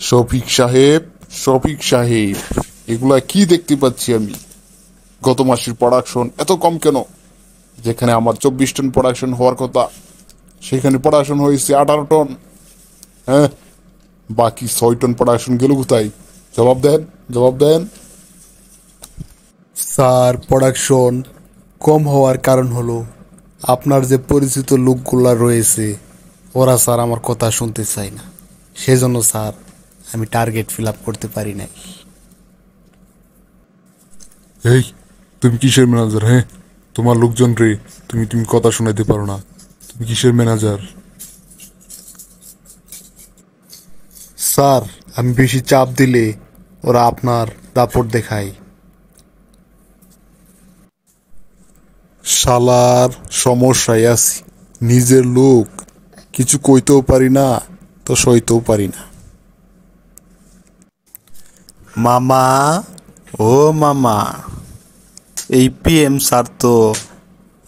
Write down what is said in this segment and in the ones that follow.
শফিক সাহেব, শফিক সাহেব, এগুলা কি দেখতে পাচ্ছি আমি? গত মাসের প্রোডাকশন এত কম কেন? যেখানে আমার 24 টন প্রোডাকশন হওয়ার কথা, সেখানে প্রোডাকশন হয়েছে 18 টন। হ্যাঁ, বাকি 6 টন প্রোডাকশন গেল কোথায়? জবাব দেন, জবাব দেন। স্যার, প্রোডাকশন কম হওয়ার কারণ হলো আপনার যে পরিচিত লোকগুলা রয়েছে ওরা স্যার আমার কথা শুনতে চায় না। সেজন্য স্যার আমি টার্গেট ফিল আপ করতে পারি নাই। এই, তুমি কিসের ম্যানেজার? হ্যাঁ, তোমার লোকজন রে তুমি তুমি কথা শোনাইতে পারো না? তুমি কিসের ম্যানেজার? স্যার, আমি বেশি চাপ দিলে ওরা আপনার দাপট দেখায়। শালার সমস্যায় আছি, নিজের লোক কিছু কইতেও পারি না, তো সইতেও পারি না। মামা, ও মামা, এই পিএম স্যার তো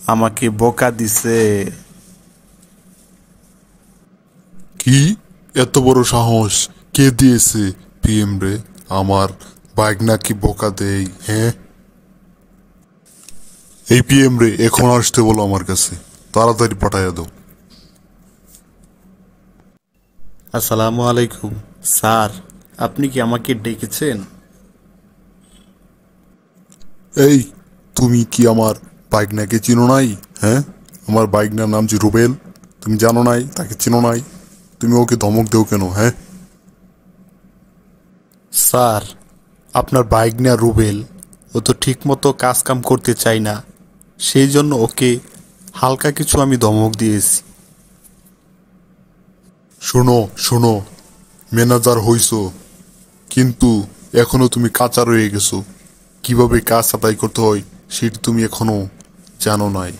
আমাকে বোকা দিছে। কি এত বড় সাহস? কে দিয়েছে পিএম রে আমার বাইক নাকি বোকা দেই? হ্যাঁ, এই পিএম রে এখন আসতে বলো আমার কাছে, তাড়াতাড়ি পাঠাইয়া দাও। আসসালামু আলাইকুম স্যার, আপনি কি আমাকে ডেকেছেন? এই, তুমি কি আমার বাইক নাকি চিনো নাই? হ্যাঁ, আমার বাইক নাম যে রুবেল, তুমি জানো নাই? তাকে চিনো নাই? তুমি ওকে ধমক দেও কেন? হ্যাঁ, স্যার, আপনার বাইক না রুবেল, ও তো ঠিক মতো কাজ কাম করতে চাই না, সেই জন্য ওকে হালকা কিছু আমি ধমক দিয়েছি। শোনো শোনো, ম্যানেজার হইছো কিন্তু এখনো তুমি কাঁচা রয়ে গেছো। কিভাবে কাজ আদায় করতে হয় সেটা তুমি এখনো জানো নাই।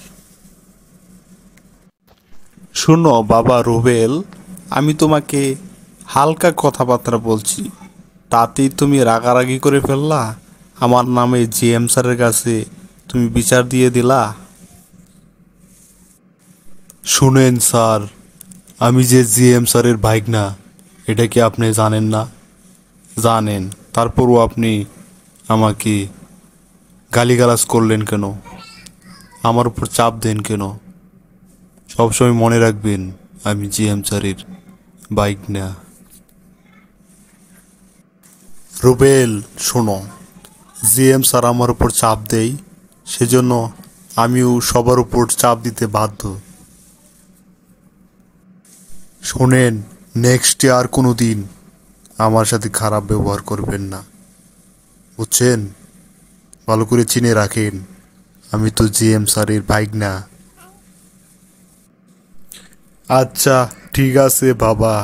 শোনো বাবা রুবেল, আমি তোমাকে হালকা কথাবার্তা বলছি, তাতেই তুমি রাগারাগি করে ফেললা, আমার নামে জিএম স্যারের কাছে তুমি বিচার দিয়ে দিলা। শুনেন স্যার, আমি যে জিএম স্যারের বাইক না, এটা কি আপনি জানেন না? জানেন, তারপরও আপনি আমাকে গালিগালাজ করলেন কেন? আমার উপর চাপ দেন কেন? সবসময় মনে রাখবেন আমি জিএম স্যারের বাইক না। রুবেল শোনো, জিএম স্যার আমার উপর চাপ দেই, সেজন্য আমিও সবার উপর চাপ দিতে বাধ্য। শোনেন, নেক্সট আর কোনো দিন আমার সাথে খারাপ ব্যবহার করবেন না, বুঝছেন? ভালো করে চিনে রাখেন, আমি তো জিএম স্যারের বাইক না। আচ্ছা ঠিক আছে বাবা।